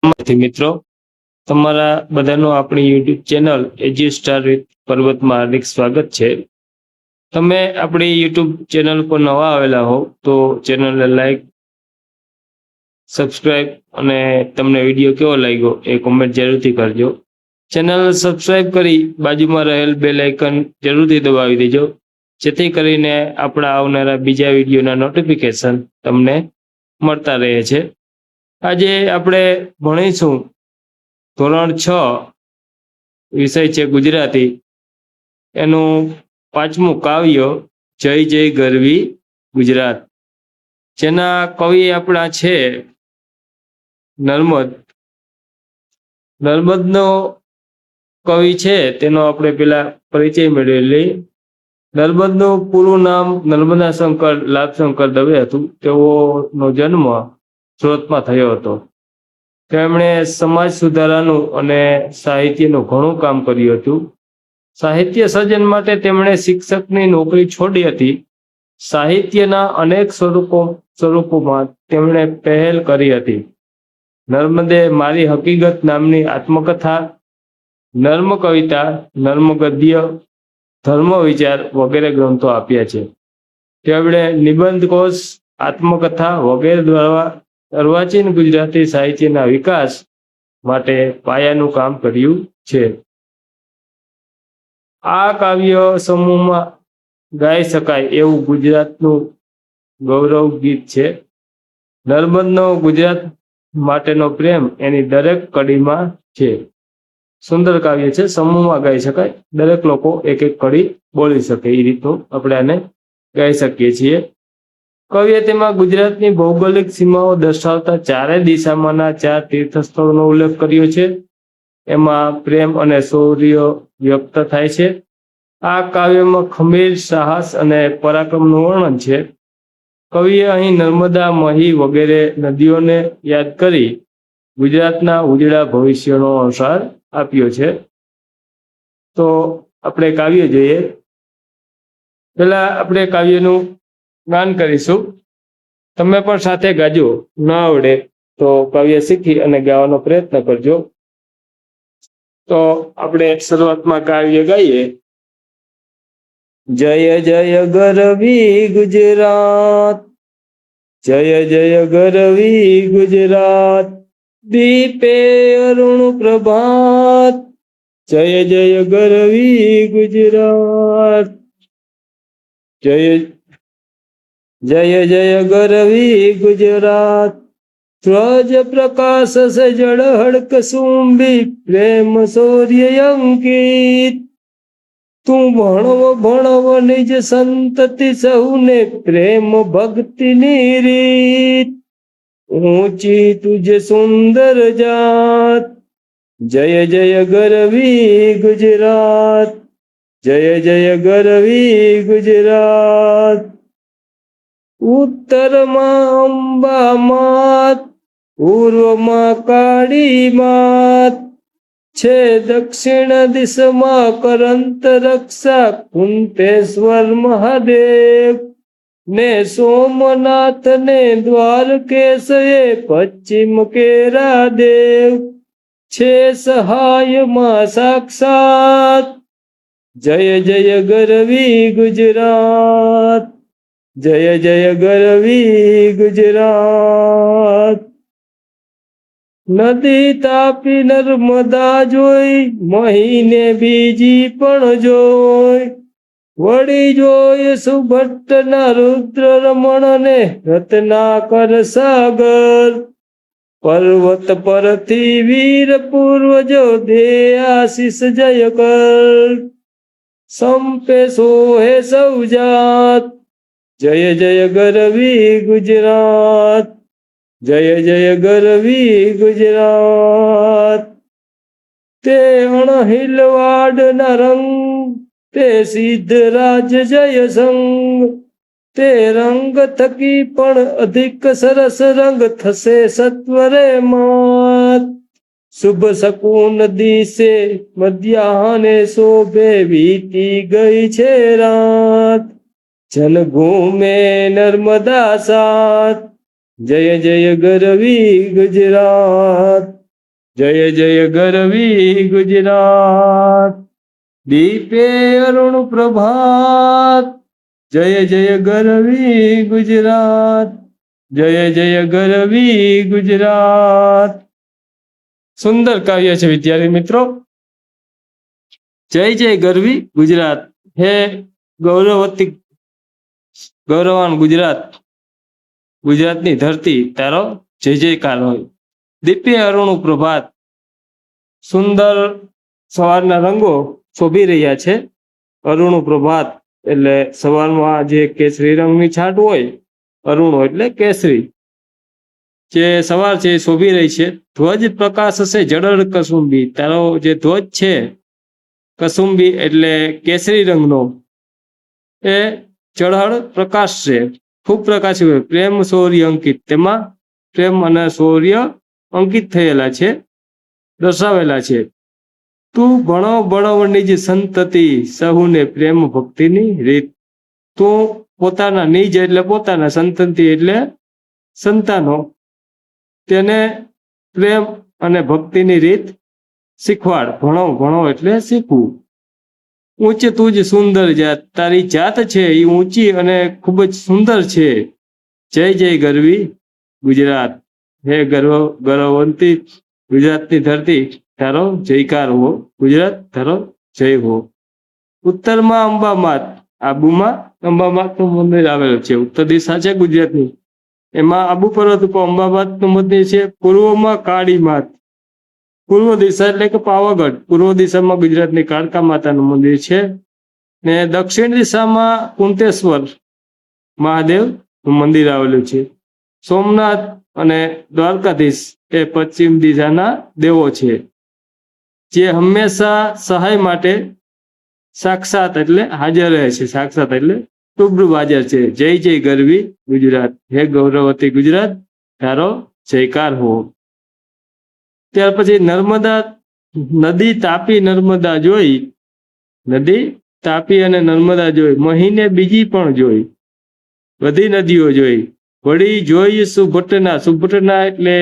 મિત્રો, તમારા બધાનું આપણી YouTube channel AG star with પર્વતમાં હાર્દિક સ્વાગત છે. તમે આપણી યુટ્યુબ ચેનલ પર નવા આવેલા હો તો ચેનલને લાઈક, સબસ્ક્રાઈબ અને તમને વિડીયો કેવો લાગ્યો એ કોમેન્ટ જરૂરથી કરજો. ચેનલ સબસ્ક્રાઈબ કરી બાજુમાં રહેલ બેલ આઇકન જરૂરથી દબાવી દેજો, જેથી કરીને આપણા આવનારા બીજા વિડીયોના નોટિફિકેશન તમને મળતા રહે છે. આજે આપણે ભણીશું ધોરણ 6 વિષય છે ગુજરાતી, એનું 5મું કાવ્ય જય જય ગરવી ગુજરાત, જેના કવિ આપણા છે નર્મદ. નર્મદનો કવિ છે તેનો આપણે પેલા પરિચય મેળવી લઈએ. નર્મદનું પૂરું નામ નર્મદા શંકર લાભશંકર દવે હતું. તેઓનો જન્મ સુરતમાં થયો હતો. તેમણે સમાજ સુધારાનું અને સાહિત્યનું ઘણું કામ કર્યું હતું. સાહિત્ય સર્જન માટે તેમણે શિક્ષકની નોકરી છોડી હતી. સાહિત્યના અનેક સ્વરૂપોમાં તેમણે પહેલ કરી હતી. નર્મદે મારી હકીકત નામની આત્મકથા, નર્મ કવિતા, નર્મ ગદ્ય, ધર્મ વિચાર વગેરે ગ્રંથો આપ્યા છે. તેમણે નિબંધ કોશ, આત્મકથા વગેરે દ્વારા અર્વાચીન ગુજરાતી સાહિત્યના વિકાસ માટે પાયાનું કામ કર્યું છે. આ કાવ્ય સમૂહમાં ગાઈ શકાય એવું ગુજરાતનું ગૌરવ ગીત છે. નર્મદનો ગુજરાત માટેનો પ્રેમ એની દરેક કડીમાં છે. સુંદર કાવ્ય છે, સમૂહમાં ગાઈ શકાય, દરેક લોકો એક એક કડી બોલી શકે એ રીતનું આપણે આને ગાઈ શકીએ છીએ. કવિએ તેમાં ગુજરાતની ભૌગોલિક સીમાઓ દર્શાવતા ચારે દિશામાંના 4 તીર્થસ્થળોનો ઉલ્લેખ કર્યો છે. એમાં પ્રેમ અને શૌર્ય વ્યક્ત થાય છે. આ કાવ્યમાં ખમીર, સાહસ અને પરાક્રમનું વર્ણન છે. કવિએ અહીં નર્મદા, મહી વગેરે નદીઓને યાદ કરી ગુજરાતના ઉજળા ભવિષ્યનો અવસાર આપ્યો છે. તો આપણે કાવ્ય જોઈએ. પેલા આપણે કાવ્યનું ગાન કરીશું. તમે પણ સાથે ગાજો, ન આવડે તો કાવ્ય શીખી અને ગાવાનો પ્રયત્ન કરજો. તો આપણે શરૂઆતમાં કાવ્ય ગાઈએ. જય જય ગરવી ગુજરાત, જય જય ગરવી ગુજરાત, દીપે અરુણ પ્રભાત, જય જય ગરવી ગુજરાત, જય જય જય ગરવી ગુજરાત, ધ્વજ પ્રકાશ સે જળ હડક સુંબી, પ્રેમ શૌર્ય અંકિત, તું ભણવ ભણવ નિજ સંતતિ સહુને, પ્રેમ ભક્તિની રીત, ઊંચી તુજ સુંદર જાત, જય જય ગરવી ગુજરાત, જય જય ગરવી ગુજરાત, ઉત્તરમાં અંબા માત, પૂર્વમાં કાળી માત, છે દક્ષિણ દિશમાં કરંત રક્ષા, કુંતેશ્વર મહાદેવ, ને સોમનાથ ને દ્વારકેશ એ પશ્ચિમ કેરા દેવ, છે સહાયમાં સાક્ષાત, જય જય ગરવી ગુજરાત, જય જય ગરવી ગુજરાત. નદી તાપી નર્મદા જોઈ, મહીને બીજી પણ જોઈ, વળી જોઈ સુભટ્ટના રુદ્ર રમણ ને રત્નાકર સાગર, પર્વત પરથી વીર પૂર્વજો દે આશીષ જય કર, સંપે સોહે સૌ જાત, જય જય ગરવી ગુજરાત, જય જય ગરવી ગુજરાત. તે અણહિલવાડના રંગ, તે સિદ્ધરાજ જય સંગ, તે રંગ થકી પણ અધિક સરસ રંગ થશે સત્વરે માત, શુભ શકુન દિશે મધ્યાહને શોભે, વીતી ગઈ છે રાત, જન ઘૂમે નર્મદા સાત, જય જય ગરવી ગુજરાત, જય જય ગરવી ગુજરાત, દીપે અરુણ પ્રભાત. જય જય ગરવી ગુજરાત, જય જય ગરવી ગુજરાત. સુંદર કાવ્ય છે વિદ્યાર્થી મિત્રો. જય જય ગરવી ગુજરાત, હે ગૌરવતી ગૌરવાન ગુજરાત, ગુજરાતની ધરતી તારો જય જયકાર હોય. દીપે અરુણ પ્રભાત, સુંદર સવારના રંગો શોભી રહ્યા છે. અરુણ પ્રભાત એટલે સવારમાં જે કેસરી રંગની છાટ હોય, અરુણ એટલે કેસરી, જે સવાર છે એ શોભી રહી છે. ધ્વજ પ્રકાશ હશે જડળ કસુંબી, તારો જે ધ્વજ છે કસુંબી એટલે કેસરી રંગનો, એ ચઢળ પ્રકાશ છે, ખૂબ પ્રકાશી હોય. પ્રેમ શૌર્ય અંકિત, તેમાં પ્રેમ અને શૌર્ય અંકિત થયેલા છે, દર્શાવેલા છે. તું ભણો ભણવની જ સંતતિ, સહુને પ્રેમ ભક્તિની રીત. તું પોતાના નિજ એટલે પોતાના, સંતતિ એટલે સંતાનો, તેને પ્રેમ અને ભક્તિની રીત શીખવાડ. ભણો ભણો એટલે શીખવું. ઉચ્ચ તુજ સુંદર જાત, તારી જાત છે એ ઊંચી અને ખૂબ જ સુંદર છે. જય જય ગરવી ગુજરાત, હે ગૌરવંતી ગુજરાતની ધરતી તારો જયકાર હો. ગુજરાત તારો જય હો. ઉત્તરમાં અંબામાત, આબુમાં અંબામાતનું મંદિર આવેલું છે. ઉત્તર દિશા છે ગુજરાતની, એમાં આબુ પર્વત ઉપર અંબામાતનું મંદિર છે. પૂર્વમાં કાળી માત, પૂર્વ દિશા એટલે કે પાવાગઢ, પૂર્વ દિશામાં ગુજરાતની કાળકા માતાનું મંદિર છે. ને દક્ષિણ દિશામાં કુંતેશ્વર મહાદેવનું મંદિર આવેલું છે. સોમનાથ અને દ્વારકાધીશ એ પશ્ચિમ દિશાના દેવો છે, જે હંમેશા સહાય માટે સાક્ષાત એટલે હાજર રહે છે. સાક્ષાત એટલે રૂબરૂ હાજર છે. જય જય ગરવી ગુજરાત, હે ગૌરવતી ગુજરાત તારો જયકાર હો. ત્યાર પછી નર્મદા નદી તાપી નર્મદા જોઈ, નદી તાપી અને નર્મદા જોઈ, મહીને બીજી પણ જોઈ, બધી નદીઓ જોઈ. વળી જોઈ સુભટના, સુભટના એટલે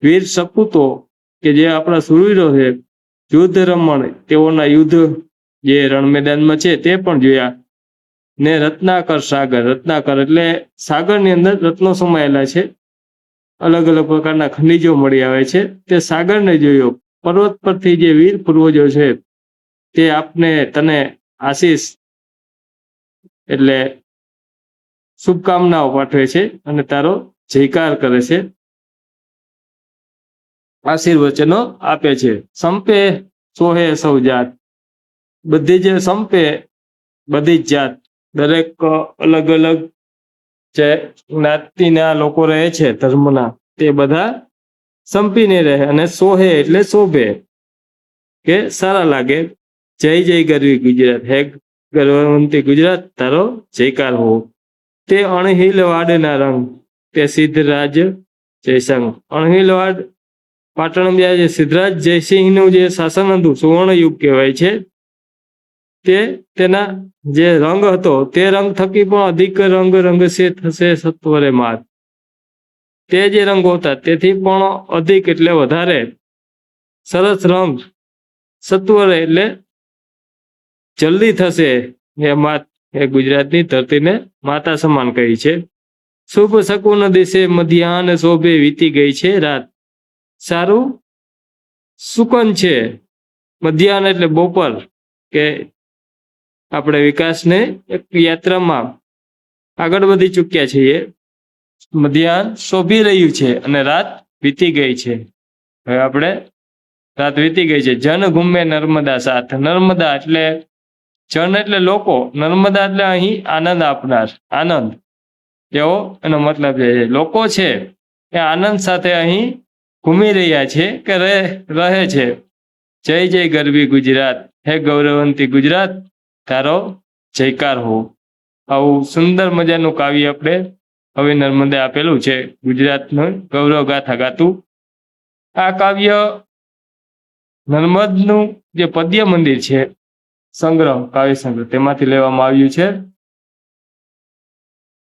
વીર સપૂતો કે જે આપણા સુરવીરો છે, યુદ્ધ રમણ, તેઓના યુદ્ધ જે રણ મેદાનમાં છે તે પણ જોયા. ને રત્નાકર સાગર, રત્નાકર એટલે સાગરની અંદર રત્નો સમાયેલા છે, અલગ અલગ પ્રકારના ખનિજો મળી આવે છે, તે સાગરને જોયો. પર્વત પરથી જે વીર પૂર્વજો છે તે આપને તને આશીષ એટલે શુભકામનાઓ પાઠવે છે અને તારો જયકાર કરે છે, આશીર્વચનો આપે છે. સંપે સોહે સૌ જાત, બધી જે સંપે બધી જ જાત, દરેક અલગ અલગ જે જ્ઞાતિના લોકો રહે છે ધર્મના, તે બધા સંપીને રહે. અને સોહે એટલે શોભે કે સારા લાગે. જય જય ગરવી ગુજરાત, હે ગર્વવંતી ગુજરાત તારો જયકાર હો. તે અણહિલવાડના રંગ, તે સિદ્ધરાજ જયસંગ. અણહિલવાડ પાટણ જે સિદ્ધરાજ જયસિંહનું જે શાસન હતું, સુવર્ણ યુગ કહેવાય છે, તે તેના જે રંગ હતો તે રંગ થકી પણ અધિક રંગ રંગશે થશે સત્વરે માત. તે જે રંગો હતા તેથી પણ અધિક એટલે વધારે સરસ રંગ, સત્વરે એટલે જલ્દી થશે. એ માત એ ગુજરાતની ધરતીને માતા સમાન કહી છે. શુભ શકુન દિશે મધ્યાહન શોભે, વીતી ગઈ છે રાત. સારું સુકન છે, મધ્યાહન એટલે બપોર, કે આપણે વિકાસને એક યાત્રામાં આગળ વધી ચૂક્યા છીએ. મધ્યાહન શોભી રહ્યું છે અને રાત વીતી ગઈ છે. હવે આપણે રાત વીતી ગઈ છે. જન ઘૂમે નર્મદા સાથ, નર્મદા એટલે જન એટલે લોકો, નર્મદા એટલે અહીં આનંદ આપનાર, આનંદ એવો એનો મતલબ છે. લોકો છે એ આનંદ સાથે અહીં ઘૂમી રહ્યા છે કે રહે છે. જય જય ગરવી ગુજરાત, હે ગૌરવંતી ગુજરાત તારો જયકાર હો. આવું સુંદર મજાનું કાવ્ય આપણે હવે નર્મદે આપેલું છે, ગુજરાતનું ગૌરવ ગાથા ગાતું. આ કાવ્ય નર્મદનું જે પદ્ય મંદિર છે સંગ્રહ, કાવ્ય સંગ્રહ, તેમાંથી લેવામાં આવ્યું છે.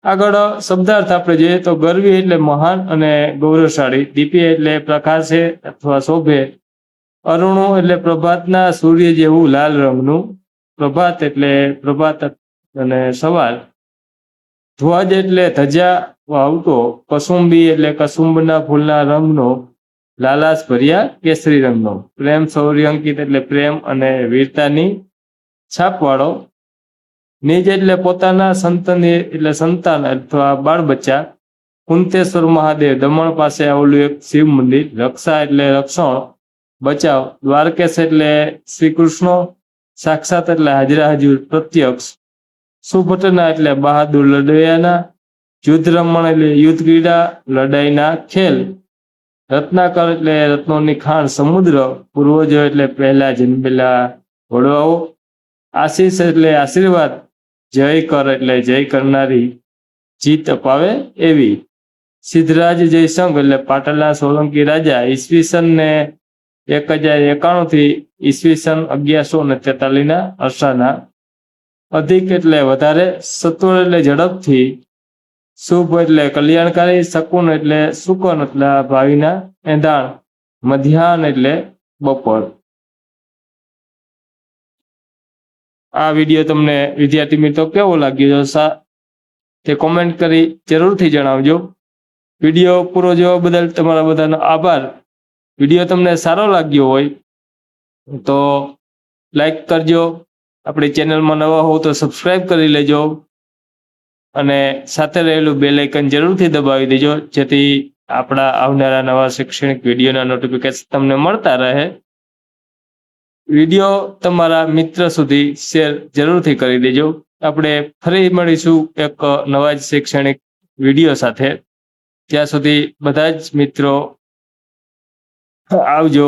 આગળ શબ્દાર્થ આપણે જોઈએ તો ગરવી એટલે મહાન અને ગૌરવશાળી, દીપી એટલે પ્રકાશે અથવા શોભે, અરુણું એટલે પ્રભાતના સૂર્ય જેવું લાલ રંગનું, પ્રભાત એટલે પ્રભાત અને સવાર, ધ્વજ એટલે ધજા વાવતો, કસુંબી એટલે કસુંબના ફૂલના રંગનો લાલાશ ભર્યા કેસરી રંગનો, પ્રેમ શૌર્ય અંકિત એટલે પ્રેમ અને વીરતાની છાપવાળો, નિજ એટલે પોતાના, સંતની એટલે સંતાન અથવા બાળ બચ્ચા, કુંતેશ્વર મહાદેવ દમણ પાસે આવેલું એક શિવ મંદિર, રક્ષા એટલે રક્ષણ બચાવ, દ્વારકેશ એટલે શ્રી કૃષ્ણ, સાક્ષાત એટલે હાજરા હાજર પ્રત્યક્ષ, સુભટના એટલે બહાદુર લડવૈયાના, યુદ્ધ રમણ એટલે યુદ્ધ ક્રીડા લડાઈના ખેલ, રત્નાકર એટલે રત્નોની ખાણ સમુદ્ર, પૂર્વજો એટલે પહેલા જન્મેલા વડવાઓ, આશીષ એટલે આશીર્વાદ, જય કર એટલે જય કરનારી, જીત અપાવે એવી, સિદ્ધરાજ જયસંઘ એટલે પાટણના સોલંકી રાજા, ઈસવીસન ને 1091 થી ઈસવીસન 1143 અરસાના, અધિક એટલે વધારે, સત્વર એટલે ઝડપથી, શુભ એટલે કલ્યાણકારી, શકુન એટલે સુકન એટલે ભાવિના એંધાણ, મધ્યાહન એટલે બપોર. આ વિડીયો તમને વિદ્યાર્થી મિત્રો કેવો લાગ્યો તે કોમેન્ટ કરી જરૂરથી જણાવજો. વિડીયો પૂરો જોવા બદલ તમારા બધાનો આભાર. વિડીયો તમને સારો લાગ્યો હોય તો લાઈક કરજો, આપણી ચેનલમાં નવા હો તો સબસ્ક્રાઈબ કરી લેજો અને સાથે રહેલું બેલ આઇકન જરૂરથી દબાવી દેજો, જેથી આપણા આવનારા નવા શૈક્ષણિક વિડીયોના નોટિફિકેશન તમને મળતા રહે. વિડીયો તમારા મિત્ર સુધી શેર જરૂરથી કરી દેજો. આપણે ફરી મળીશું એક નવા જ શૈક્ષણિક વિડીયો સાથે. ત્યાં સુધી બધા જ મિત્રો આવજો.